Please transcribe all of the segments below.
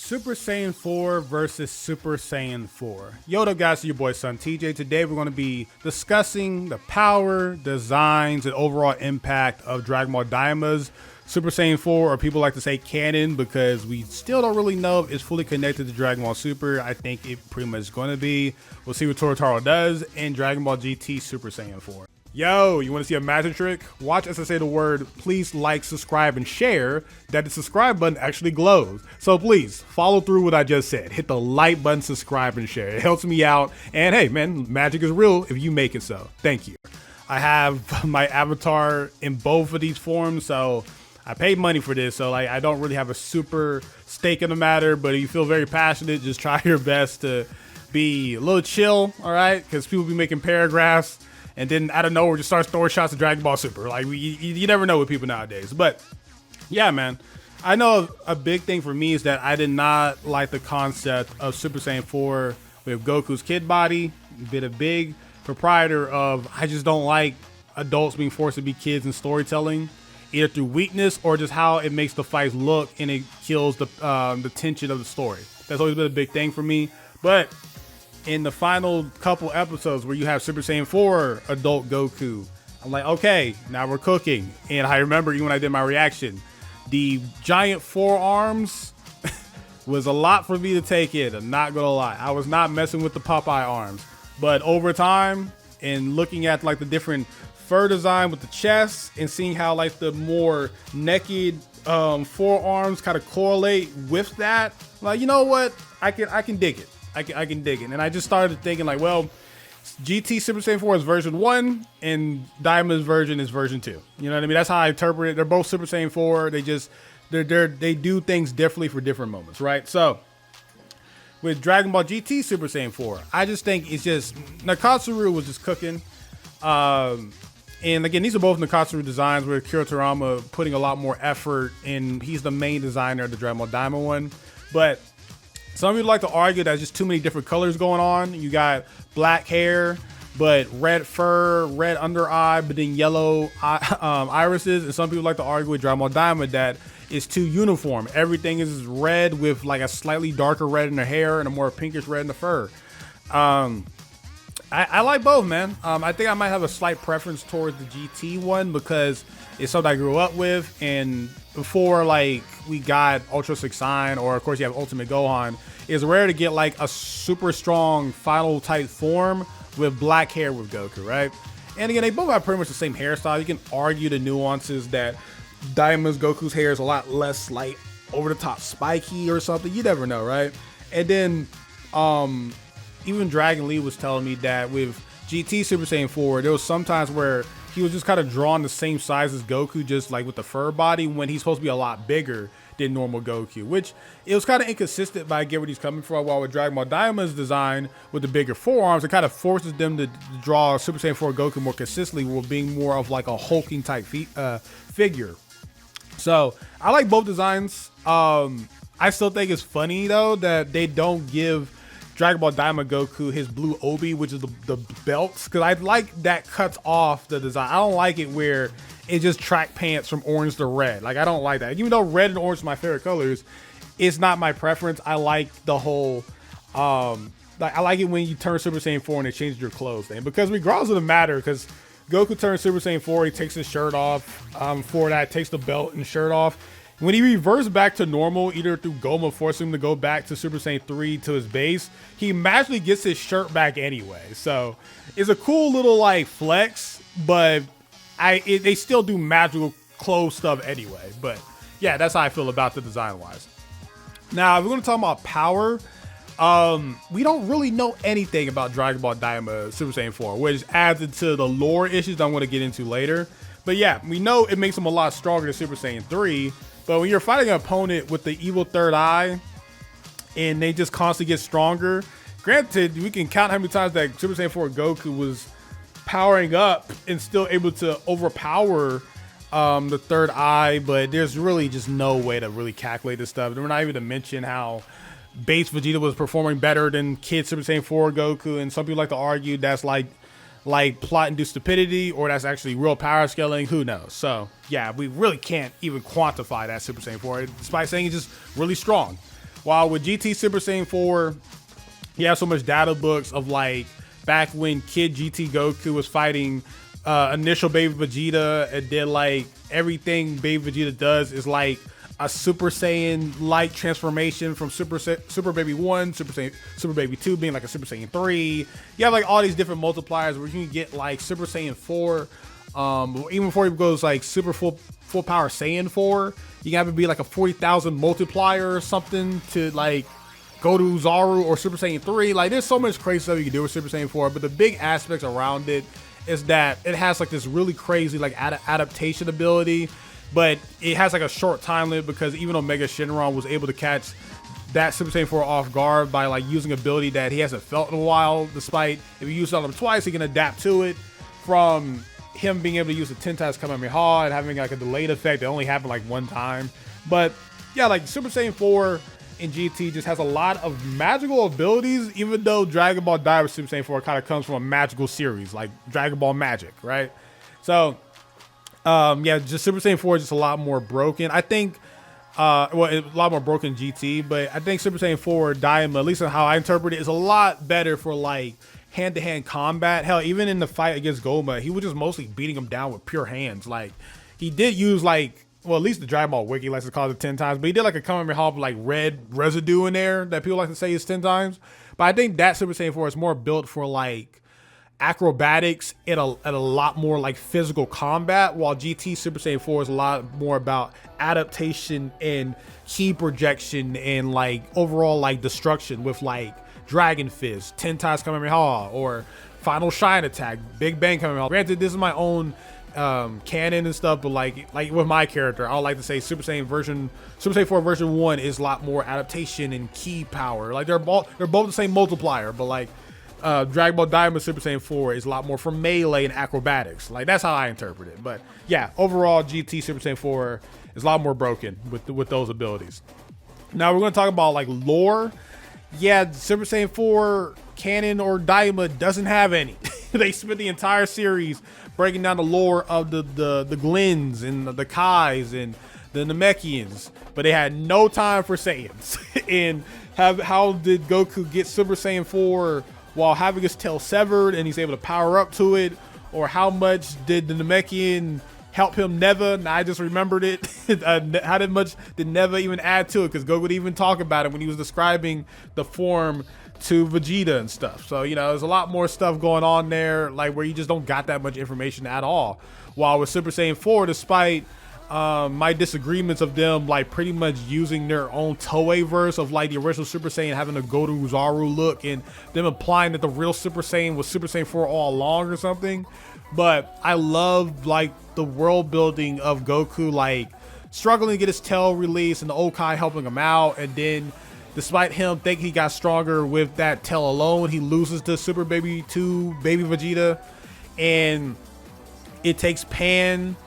Super Saiyan 4 versus Super Saiyan 4. Yo, what up, guys? It's your boy SonTJ. Today, we're going to be discussing the power, designs, and overall impact of Dragon Ball Daima's Super Saiyan 4, or people like to say canon, because we still don't really know if it's fully connected to Dragon Ball Super. I think it pretty much is going to be. We'll see what Toro does in Dragon Ball GT Super Saiyan 4. Yo, you want to see a magic trick? Watch as I say the word, please like, subscribe, and share, that the subscribe button actually glows. So please, follow through what I just said. Hit the like button, subscribe, and share. It helps me out. And hey, man, magic is real if you make it so. Thank you. I have my avatar in both of these forms, so I paid money for this. So like, I don't really have a super stake in the matter, but if you feel very passionate, just try your best to be a little chill, all right? Because people be making paragraphs and then out of nowhere just start throwing shots at Dragon Ball Super. Like, you never know with people nowadays. But yeah, man, I know a big thing for me is that I did not like the concept of Super Saiyan 4 with Goku's kid body. Been a big proprietor of, I just don't like adults being forced to be kids in storytelling, either through weakness or just how it makes the fights look and it kills the tension of the story. That's always been a big thing for me. But in the final couple episodes where you have Super Saiyan 4 adult Goku, I'm like, okay, now we're cooking. And I remember even when I did my reaction, the giant forearms was a lot for me to take in. I'm not gonna lie. I was not messing with the Popeye arms. But over time, and looking at like the different fur design with the chest and seeing how like the more naked forearms kind of correlate with that, like, you know what? I can dig it. I can dig it. And I just started thinking like, well, GT Super Saiyan 4 is version 1 and Daima's version is version 2. You know what I mean? That's how I interpret it. They're both Super Saiyan 4. They do things differently for different moments, right? So with Dragon Ball GT Super Saiyan 4, I just think it's just Nakatsuru was just cooking. And again, these are both Nakatsuru designs with Kira Toriyama putting a lot more effort in. He's the main designer of the Dragon Ball Daima one. But some people like to argue that there's just too many different colors going on. You got black hair, but red fur, red under eye, but then yellow irises. And some people like to argue with Dragon Ball Daima that it's too uniform. Everything is red with like a slightly darker red in the hair and a more pinkish red in the fur. I like both, man. I think I might have a slight preference towards the GT one because it's something I grew up with, and before like we got Ultra 6 Sign, or of course you have Ultimate Gohan, it's rare to get like a super strong final type form with black hair with Goku, right? And again, they both have pretty much the same hairstyle. You can argue the nuances that Daima's Goku's hair is a lot less like over the top spiky or something. You never know, right? And then even Dragon Lee was telling me that with GT Super Saiyan 4, there was sometimes where he was just kind of drawn the same size as Goku, just like with the fur body, when he's supposed to be a lot bigger than normal Goku, which it was kind of inconsistent, but I get where he's coming from. While with Dragon Ball Daima's design with the bigger forearms, it kind of forces them to draw Super Saiyan 4 Goku more consistently, with being more of like a hulking type figure. So I like both designs. I still think it's funny though that they don't give Dragon Ball Daima Goku his blue obi, which is the belts, because I like that cuts off the design. I don't like it where it just track pants from orange to red. Like, I don't like that. Even though red and orange are my favorite colors, it's not my preference. I like the whole like, I like it when you turn Super Saiyan 4 and it changes your clothes thing, because regardless of the matter, because Goku turns Super Saiyan 4, he takes his shirt off. For that, takes the belt and shirt off. When he reverts back to normal, either through Goma forcing him to go back to Super Saiyan 3 to his base, he magically gets his shirt back anyway. So it's a cool little like flex, but they still do magical clothes stuff anyway. But yeah, that's how I feel about the design wise. Now, if we're going to talk about power, we don't really know anything about Dragon Ball Daima Super Saiyan 4, which adds into the lore issues I'm going to get into later. But yeah, we know it makes him a lot stronger than Super Saiyan 3. But when you're fighting an opponent with the evil third eye and they just constantly get stronger, granted, we can count how many times that Super Saiyan 4 Goku was powering up and still able to overpower the third eye, but there's really just no way to really calculate this stuff. We're not even to mention how base Vegeta was performing better than kid Super Saiyan 4 Goku, and some people like to argue that's like plot-induced stupidity, or that's actually real power scaling. Who knows? So yeah, we really can't even quantify that Super Saiyan 4, despite saying it's just really strong. While with GT Super Saiyan 4, you have so much data books of like back when Kid GT Goku was fighting initial Baby Vegeta, and then like everything Baby Vegeta does is like a Super Saiyan like transformation from Super Baby 1, Super Baby 2 being like a Super Saiyan 3. You have like all these different multipliers where you can get like Super Saiyan 4. Even before it goes like super full power Saiyan 4, you can have it be like a 40,000 multiplier or something to like go to Zaru or Super Saiyan 3. Like there's so much crazy stuff you can do with Super Saiyan 4, but the big aspects around it is that it has like this really crazy like adaptation ability, but it has like a short time limit because even though Mega Shenron was able to catch that Super Saiyan 4 off guard by like using ability that he hasn't felt in a while, despite if you use it on him twice, he can adapt to it, from him being able to use the 10 times Kamehameha and having like a delayed effect that only happened like one time. But yeah, like Super Saiyan 4 in GT just has a lot of magical abilities, even though Dragon Ball Daima Super Saiyan 4 kind of comes from a magical series like Dragon Ball Magic, right? So yeah, just Super Saiyan 4 is just a lot more broken. I think well, a lot more broken GT, but I think Super Saiyan 4 Daima, at least in how I interpret it, is a lot better for like hand-to-hand combat. Hell, even in the fight against Goma, he was just mostly beating him down with pure hands. Like he did use like, well, at least the Dragon Ball Wiki likes to call it 10 times, but he did like a Kamehameha with like red residue in there that people like to say is 10 times. But I think that Super Saiyan 4 is more built for like acrobatics and a lot more like physical combat, while GT Super Saiyan 4 is a lot more about adaptation and ki projection and like overall like destruction with like Dragon Fist, 10 times Kamehameha, or Final Shine Attack, Big Bang Kamehameha. Granted, this is my own canon and stuff, but like with my character, I would like to say Super Saiyan 4 version 1 is a lot more adaptation and ki power. Like they're both the same multiplier, but like Dragon Ball Daima Super Saiyan 4 is a lot more for melee and acrobatics. Like that's how I interpret it. But yeah, overall GT Super Saiyan 4 is a lot more broken with those abilities. Now we're going to talk about like lore. Yeah, Super Saiyan 4 canon or Daima doesn't have any. They spent the entire series breaking down the lore of the Glins and the Kais and the Namekians, but they had no time for Saiyans. And how did Goku get Super Saiyan 4 while having his tail severed and he's able to power up to it? Or how much did the Namekian help him Neva? Now I just remembered it. How much did Neva even add to it? Because Goku would even talk about it when he was describing the form to Vegeta and stuff. So, you know, there's a lot more stuff going on there, like where you just don't got that much information at all. While with Super Saiyan 4, despite my disagreements of them like pretty much using their own Toei verse of like the original Super Saiyan having a go to Zaru look and them implying that the real Super Saiyan was Super Saiyan 4 all along or something. But I love like the world building of Goku like struggling to get his tail released and the Okai helping him out, and then despite him thinking he got stronger with that tail alone, he loses to Super Baby 2 Baby Vegeta, and it takes Pan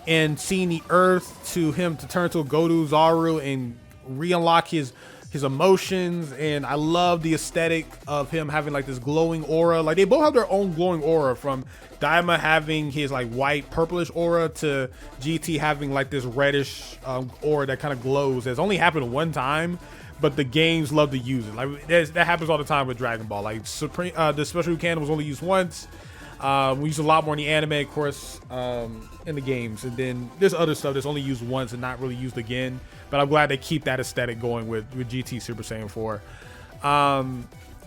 and seeing the Earth to him to turn to a Goku Zaru and re-unlock his emotions. And I love the aesthetic of him having like this glowing aura. Like they both have their own glowing aura, from Daima having his like white purplish aura to GT having like this reddish aura that kind of glows. It's only happened one time, but the games love to use it. Like that happens all the time with Dragon Ball. Like Supreme, the special canon was only used once. We use a lot more in the anime, of course, in the games, and then there's other stuff that's only used once and not really used again. But I'm glad they keep that aesthetic going with GT Super Saiyan 4.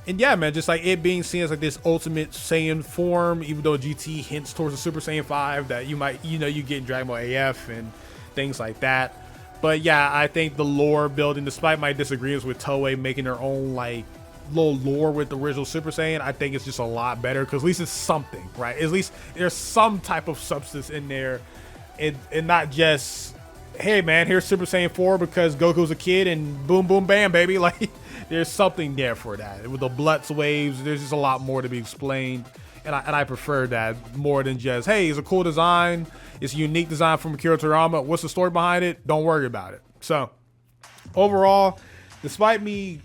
And yeah, man, just like it being seen as like this ultimate Saiyan form, even though GT hints towards the Super Saiyan 5 that you might, you get in Dragon Ball AF and things like that. But yeah, I think the lore building, despite my disagreements with Toei making their own like little lore with the original Super Saiyan, I think it's just a lot better because at least it's something, right? At least there's some type of substance in there, and not just, hey man, here's Super Saiyan 4 because Goku's a kid and boom boom bam baby. Like there's something there for that. With the Blutz waves, there's just a lot more to be explained, and I prefer that more than just, hey, it's a cool design, it's a unique design from Akira Toriyama, what's the story behind it? Don't worry about it. So overall, despite me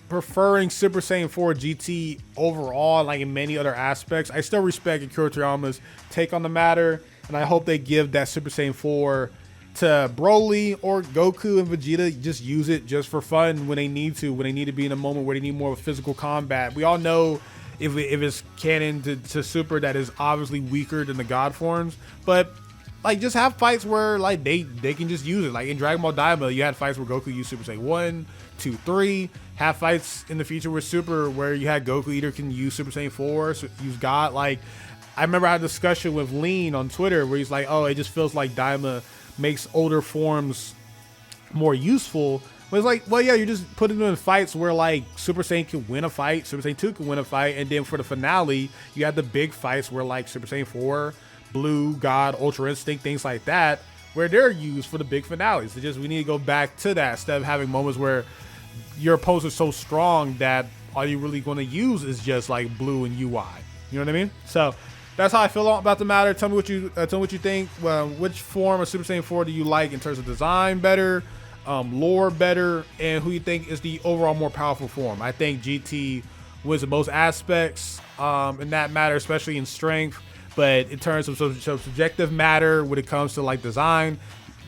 preferring Super Saiyan 4 GT overall, like in many other aspects, I still respect Akira Toriyama's take on the matter, and I hope they give that Super Saiyan 4 to Broly or Goku and Vegeta just use it just for fun when they need to be in a moment where they need more of a physical combat. We all know if it's canon to Super that is obviously weaker than the God forms, but like just have fights where like they can just use it. Like in Dragon Ball Daima, you had fights where Goku used Super Saiyan 1, 2, 3. Have fights in the future with Super where you had Goku either can use Super Saiyan 4, use God. Like I remember I had a discussion with Lean on Twitter where he's like, oh, it just feels like Daima makes older forms more useful. But it's like, well, yeah, you're just putting them in fights where like Super Saiyan can win a fight, Super Saiyan 2 can win a fight, and then for the finale, you have the big fights where like Super Saiyan 4, Blue, God, Ultra Instinct, things like that, where they're used for the big finales. It's just we need to go back to that instead of having moments where your opponents are so strong that all you're really going to use is just like Blue and UI. You know what I mean? So that's how I feel about the matter. Tell me what you think. Which form of Super Saiyan 4 do you like in terms of design better, lore better, and who you think is the overall more powerful form? I think GT wins in most aspects in that matter, especially in strength. But in terms of some subjective matter when it comes to like design,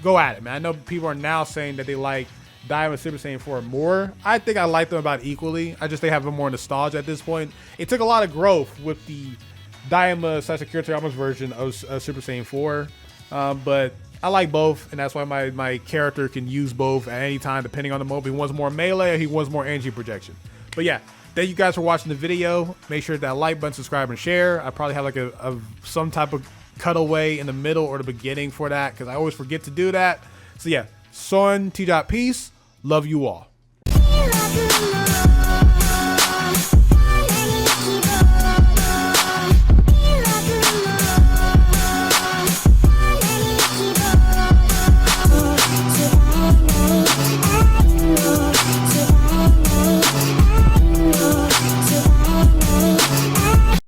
go at it, man. I know people are now saying that they like Daima Super Saiyan 4 more. I think I like them about equally. I just think they have a more nostalgia at this point. It took a lot of growth with the Daima / Akira Toriyama's version of Super Saiyan 4, but I like both, and that's why my character can use both at any time depending on the mode. He wants more melee or he wants more energy projection. But yeah, thank you guys for watching the video. Make sure that like button, subscribe, and share. I probably have like some type of cutaway in the middle or the beginning for that because I always forget to do that. So yeah, SonTJ, peace. Love you all.